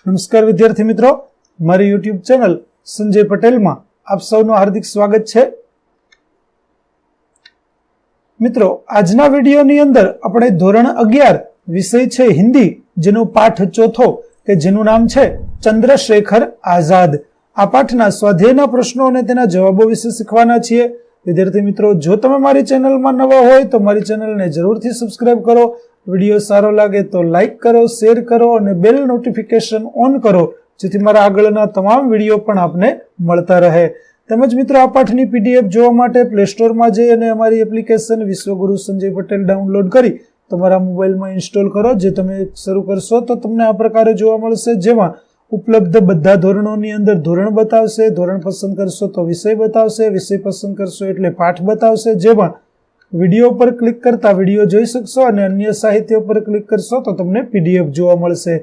નમસ્કાર વિદ્યાર્થી મિત્રો, મારી યુટ્યુબ ચેનલ સંજય પટેલમાં આપ સૌનું હાર્દિક સ્વાગત છે। મિત્રો, આજના વિડીયોની અંદર આપણે ધોરણ 11 વિષય છે હિન્દી, જેનો પાઠ ચોથો કે જેનું નામ છે ચંદ્રશેખર આઝાદ। આ પાઠના સ્વાધ્યાયના પ્રશ્નો અને તેના જવાબો વિશે શીખવાના છીએ। વિદ્યાર્થી મિત્રો, જો તમે મારી ચેનલમાં નવા હોય તો મારી ચેનલને જરૂરથી સબસ્ક્રાઇબ કરો। વિડીયો સારો લાગે તો લાઈક કરો, શેર કરો અને બેલ નોટિફિકેશન ઓન કરો, જેથી મારા આગળના તમામ વિડીયો પણ આપને મળતા રહે। તેમજ મિત્રો, આ પાઠની પીડીએફ જોવા માટે પ્લે સ્ટોરમાં જઈ અને અમારી એપ્લિકેશન વિશ્વગુરુ સંજય પટેલ ડાઉનલોડ કરી તમારા મોબાઈલમાં ઇન્સ્ટોલ કરો। જે તમે શરૂ કરશો તો તમને આ પ્રકારે જોવા મળશે, જેમાં ઉપલબ્ધ બધા ધોરણોની અંદર ધોરણ બતાવશે, ધોરણ પસંદ કરશો તો વિષય બતાવશે, વિષય પસંદ કરશો એટલે પાઠ બતાવશે, જેમાં વિડીયો પર ક્લિક કરતા વિડીયો જોઈ શકશો અને અન્ય સાહિત્ય પર ક્લિક કરશો તો તમને પીડીએફ જોવા મળશે।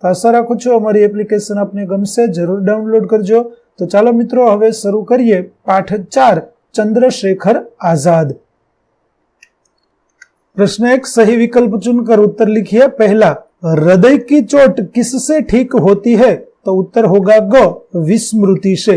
તો આશા રાખું છું અમારી એપ્લિકેશન આપને ગમશે, જરૂર ડાઉનલોડ કરજો। તો ચાલો મિત્રો, હવે શરૂ કરીએ પાઠ 4 चंद्रशेखर आजाद। प्रश्न 1, सही विकल्प चुनकर उत्तर लिखिए। पहला, हृदय की चोट किससे ठीक होती है? तो उत्तर होगा ग, विस्मृति से।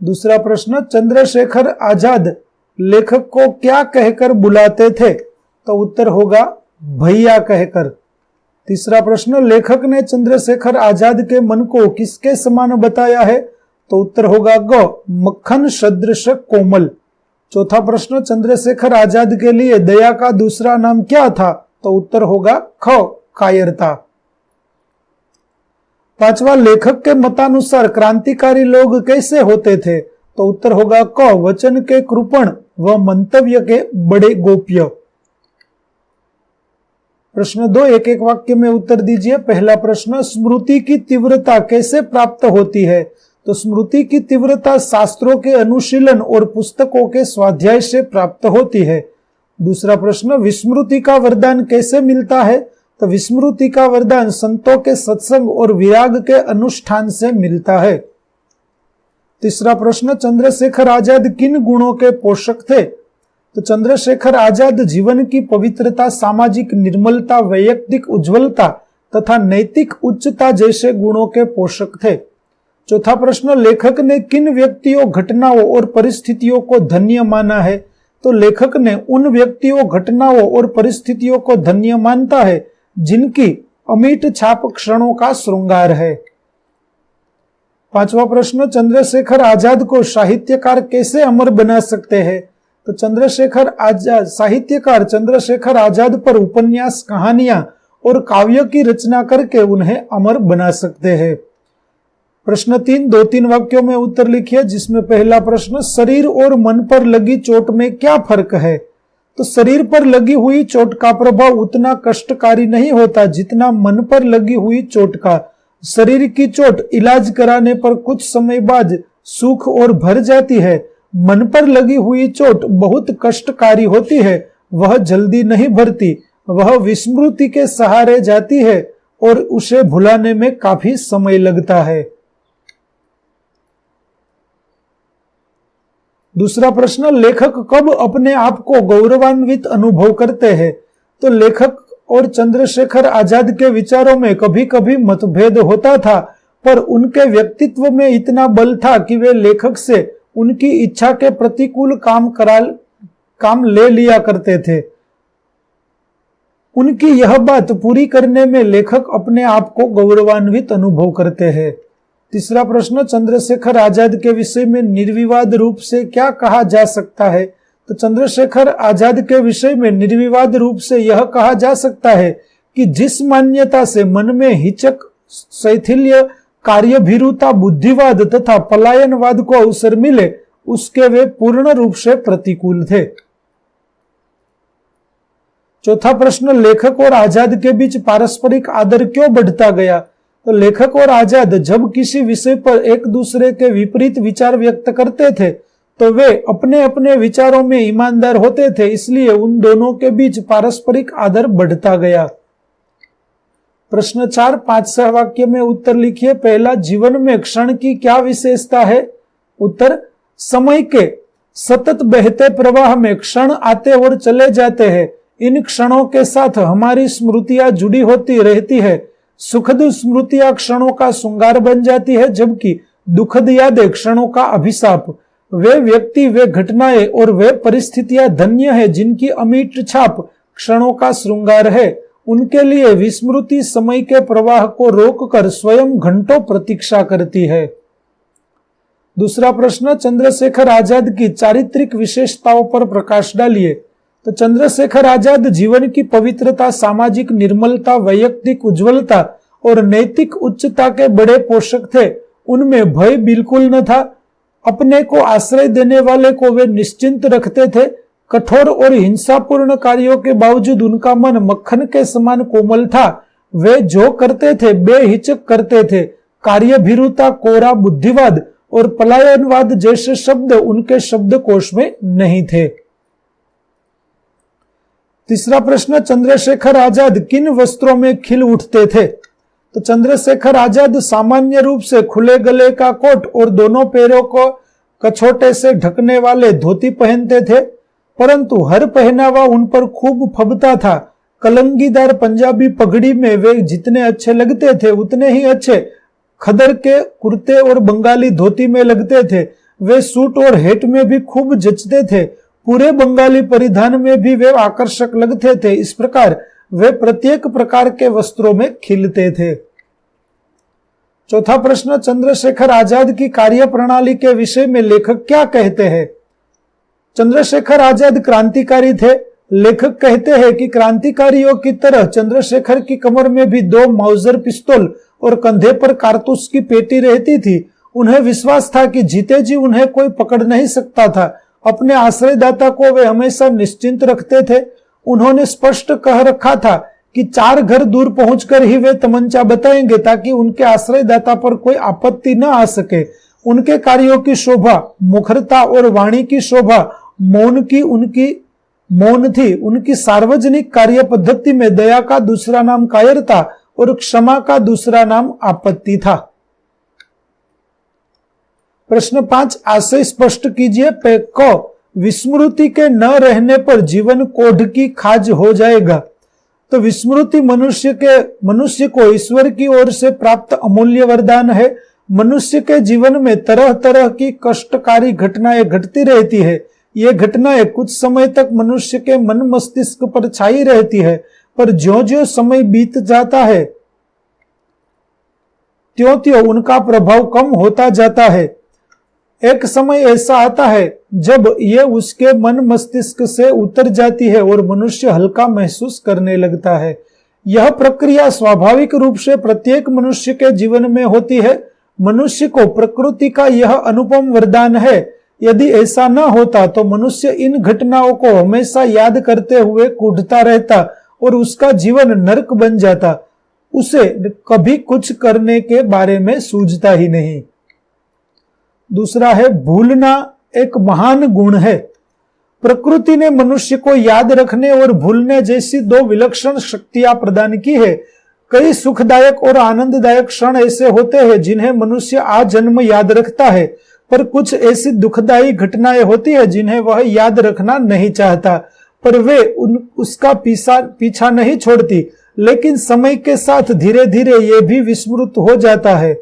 दूसरा प्रश्न, चंद्रशेखर आजाद लेखक को क्या कहकर बुलाते थे? तो उत्तर होगा भैया कहकर। तीसरा प्रश्न, लेखक ने चंद्रशेखर आजाद के मन को किसके समान बताया है? तो उत्तर होगा ग, मक्खन सदृश कोमल। चौथा प्रश्न, चंद्रशेखर आजाद के लिए दया का दूसरा नाम क्या था? तो उत्तर होगा ख, कायरता। पांचवा, लेखक के मतानुसार क्रांतिकारी लोग कैसे होते थे? तो उत्तर होगा क, वचन के कृपण व मंतव्य के बड़े गोप्य। प्रश्न 2, एक एक वाक्य में उत्तर दीजिए। पहला प्रश्न, स्मृति की तीव्रता कैसे प्राप्त होती है? तो स्मृति की तीव्रता शास्त्रों के अनुशीलन और पुस्तकों के स्वाध्याय से प्राप्त होती है। दूसरा प्रश्न, विस्मृति का वरदान कैसे मिलता है? तो विस्मृति का वरदान संतों के सत्संग और विराग के अनुष्ठान से मिलता है। तीसरा प्रश्न, चंद्रशेखर आजाद किन गुणों के पोषक थे? तो चंद्रशेखर आजाद जीवन की पवित्रता, सामाजिक निर्मलता, वैयक्तिक उज्ज्वलता तथा नैतिक उच्चता जैसे गुणों के पोषक थे। चौथा प्रश्न, लेखक ने किन व्यक्तियों, घटनाओं और परिस्थितियों को धन्य माना है? तो लेखक ने उन व्यक्तियों, घटनाओं और परिस्थितियों को धन्य मानता है जिनकी अमिट छाप क्षणों का श्रृंगार है। पांचवा प्रश्न, चंद्रशेखर आजाद को साहित्यकार कैसे अमर बना सकते हैं? तो चंद्रशेखर आजाद, साहित्यकार चंद्रशेखर आजाद पर उपन्यास, कहानियां और काव्य की रचना करके उन्हें अमर बना सकते हैं। प्रश्न 3, 2-3 वाक्यों में उत्तर लिखिए, जिसमें पहला प्रश्न, शरीर और मन पर लगी चोट में क्या फर्क है? तो शरीर पर लगी हुई चोट का प्रभाव उतना कष्टकारी नहीं होता जितना मन पर लगी हुई चोट का। शरीर की चोट इलाज कराने पर कुछ समय बाद सूख और भर जाती है। मन पर लगी हुई चोट बहुत कष्टकारी होती है, वह जल्दी नहीं भरती, वह विस्मृति के सहारे जाती है और उसे भुलाने में काफी समय लगता है। दूसरा प्रश्न, लेखक कब अपने आप को गौरवान्वित अनुभव करते हैं? तो लेखक और चंद्रशेखर आजाद के विचारों में कभी कभी मतभेद होता था, पर उनके व्यक्तित्व में इतना बल था कि वे लेखक से उनकी इच्छा के प्रतिकूल काम ले लिया करते थे। उनकी यह बात पूरी करने में लेखक अपने आप को गौरवान्वित अनुभव करते हैं। तीसरा प्रश्न, चंद्रशेखर आजाद के विषय में निर्विवाद रूप से क्या कहा जा सकता है? तो चंद्रशेखर आजाद के विषय में निर्विवाद रूप से यह कहा जा सकता है कि जिस मान्यता से मन में हिचक, शैथिल्य, कार्यभीरुता, बुद्धिवाद तथा पलायनवाद को अवसर मिले, उसके वे पूर्ण रूप से प्रतिकूल थे। चौथा प्रश्न, लेखक और आजाद के बीच पारस्परिक आदर क्यों बढ़ता गया? तो लेखक और आजाद जब किसी विषय पर एक दूसरे के विपरीत विचार व्यक्त करते थे तो वे अपने अपने विचारों में ईमानदार होते थे, इसलिए उन दोनों के बीच पारस्परिक आदर बढ़ता गया। प्रश्न 4, 5 वाक्य में उत्तर लिखिए। पहला, जीवन में क्षण की क्या विशेषता है? उत्तर, समय के सतत बहते प्रवाह में क्षण आते और चले जाते हैं। इन क्षणों के साथ हमारी स्मृतियां जुड़ी होती रहती है। सुखद स्मृतियां क्षणों का श्रृंगार बन जाती है, जबकि दुखद यादें क्षणों का अभिशाप। वे व्यक्ति, वे घटनाएं और वे परिस्थितियां धन्य है जिनकी अमिट छाप क्षणों का श्रृंगार है। उनके लिए विस्मृति समय के प्रवाह को रोककर स्वयं घंटों प्रतीक्षा करती है। दूसरा प्रश्न, चंद्रशेखर आजाद की चारित्रिक विशेषताओं पर प्रकाश डालिए। तो चंद्रशेखर आजाद जीवन की पवित्रता, सामाजिक निर्मलता, वैयक्तिक उज्ज्वलता और नैतिक उच्चता के बड़े पोषक थे। उनमें भय बिल्कुल न था। अपने को आश्रय देने वाले को वे निश्चिंत रखते थे। कठोर और हिंसापूर्ण कार्यों के बावजूद उनका मन मक्खन के समान कोमल था। वे जो करते थे बेहिचक करते थे। कार्यभीरुता, कोरा बुद्धिवाद और पलायनवाद जैसे शब्द उनके शब्दकोश में नहीं थे। तीसरा प्रश्न, चंद्रशेखर आजाद किन वस्त्रों में खिल उठते थे? तो चंद्रशेखर आजाद सामान्य रूप से खुले गले का कोट और दोनों पैरों को कछोटे से ढकने वाले धोती पहनते थे, परंतु हर पहनावा उन पर खूब फबता था। कलंगीदार पंजाबी पगड़ी में वे जितने अच्छे लगते थे उतने ही अच्छे खदर के कुर्ते और बंगाली धोती में लगते थे। वे सूट और हैट में भी खूब जचते थे। पूरे बंगाली परिधान में भी वे आकर्षक लगते थे। इस प्रकार वे प्रत्येक प्रकार के वस्त्रों में खिलते थे। चौथा प्रश्न, चंद्रशेखर आजाद की कार्य प्रणाली के विषय में लेखक क्या कहते हैं? चंद्रशेखर आजाद क्रांतिकारी थे। लेखक कहते हैं कि क्रांतिकारियों की तरह चंद्रशेखर की कमर में भी 2 माउजर पिस्तौल और कंधे पर कारतूस की पेटी रहती थी। उन्हें विश्वास था कि जीते जी उन्हें कोई पकड़ नहीं सकता था। अपने आश्रयदाता को वे हमेशा निश्चिंत रखते थे। उन्होंने स्पष्ट कह रखा था कि 4 घर दूर पहुंचकर ही वे तमंचा बताएंगे ताकि उनके आश्रयदाता पर कोई आपत्ति न आ सके। उनके कार्यों की शोभा मुखरता और वाणी की शोभा मौन थी। उनकी सार्वजनिक कार्य पद्धति में दया का दूसरा नाम कायरता और क्षमा का दूसरा नाम आपत्ति था। प्रश्न 5, आशय स्पष्ट कीजिए। क, विस्मृति के न रहने पर जीवन कोढ़ की खाज हो जाएगा। तो विस्मृति मनुष्य को ईश्वर की ओर से प्राप्त अमूल्य वरदान है। मनुष्य के जीवन में तरह तरह की कष्टकारी घटनाएं घटती रहती है। ये घटनाएं कुछ समय तक मनुष्य के मन मस्तिष्क पर छाई रहती है, पर ज्यों-ज्यों समय बीत जाता है त्यों-त्यों उनका प्रभाव कम होता जाता है। एक समय ऐसा आता है जब ये उसके मन मस्तिष्क से उतर जाती है और मनुष्य हल्का महसूस करने लगता है। यह प्रक्रिया स्वाभाविक रूप से प्रत्येक मनुष्य के जीवन में होती है। मनुष्य को प्रकृति का यह अनुपम वरदान है। यदि ऐसा न होता तो मनुष्य इन घटनाओं को हमेशा याद करते हुए कूदता रहता और उसका जीवन नरक बन जाता। उसे कभी कुछ करने के बारे में सूझता ही नहीं। दूसरा है, भूलना एक महान गुण है। प्रकृति ने मनुष्य को याद रखने और भूलने जैसी 2 विलक्षण शक्तियां प्रदान की है। कई सुखदायक और आनंददायक क्षण ऐसे होते हैं जिन्हें मनुष्य आजन्म याद रखता है, पर कुछ ऐसी दुखदायी घटनाएं होती है जिन्हें वह याद रखना नहीं चाहता, पर वे उसका पीछा नहीं छोड़ती। लेकिन समय के साथ धीरे धीरे ये भी विस्मृत हो जाता है।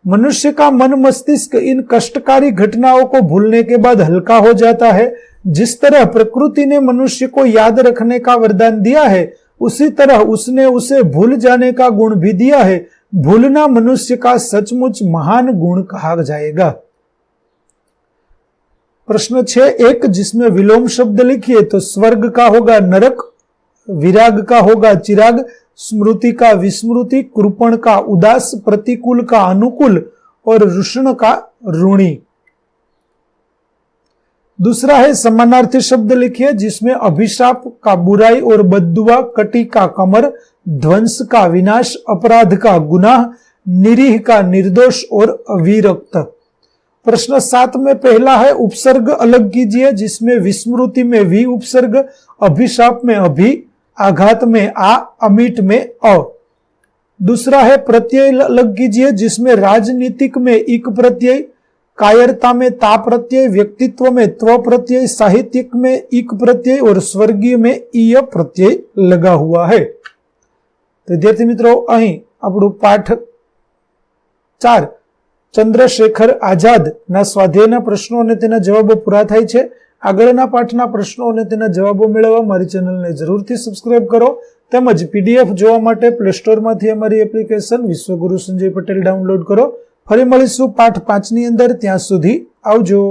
मनुष्य का मन मस्तिष्क इन कष्टकारी घटनाओं को भूलने के बाद हल्का हो जाता है। जिस तरह प्रकृति ने मनुष्य को याद रखने का वरदान दिया है, उसी तरह उसने उसे भूल जाने का गुण भी दिया है। भूलना मनुष्य का सचमुच महान गुण कहा जाएगा। प्रश्न 6, एक जिसमें विलोम शब्द लिखिए। तो स्वर्ग का होगा नरक, विराग का होगा चिराग, स्मृति का विस्मृति, कृपण का उदास, प्रतिकूल का अनुकूल और रुष्ण का ऋणी। दूसरा है समानार्थी शब्द लिखिए, जिसमें अभिशाप का बुराई और बद्दुआ, कटी का कमर, ध्वंस का विनाश, अपराध का गुनाह, निरीह का निर्दोष और अविरक्त। प्रश्न 7 में पहला है उपसर्ग अलग कीजिए, जिसमें विस्मृति में वी उपसर्ग, अभिशाप में अभि, आघात में आ, अमिट में अ। दूसरा है प्रत्यय अलग कीजिए, जिसमें राजनीतिक में इक प्रत्यय, कायरता में ता प्रत्यय, व्यक्तित्व में त्व प्रत्यय, साहित्यिक में इक प्रत्यय और स्वर्गीय में ईय प्रत्यय लगा हुआ है। તો વિદ્યાર્થી મિત્રો અહીં આપણું પાઠ 4 ચંદ્રશેખર આઝાદના સ્વાધ્યાયના પ્રશ્નો અને તેના જવાબો પૂરા થાય છે. આગળના પાઠના પ્રશ્નો અને તેના જવાબો મેળવવા મારી ચેનલને જરૂરથી સબસ્ક્રાઇબ કરો તેમજ પીડીએફ જોવા માટે પ્લે સ્ટોરમાંથી અમારી એપ્લિકેશન વિશ્વગુરુ સંજય પટેલ ડાઉનલોડ કરો. ફરી મળીશું પાઠ 5 ની અંદર. ત્યાં સુધી આવજો.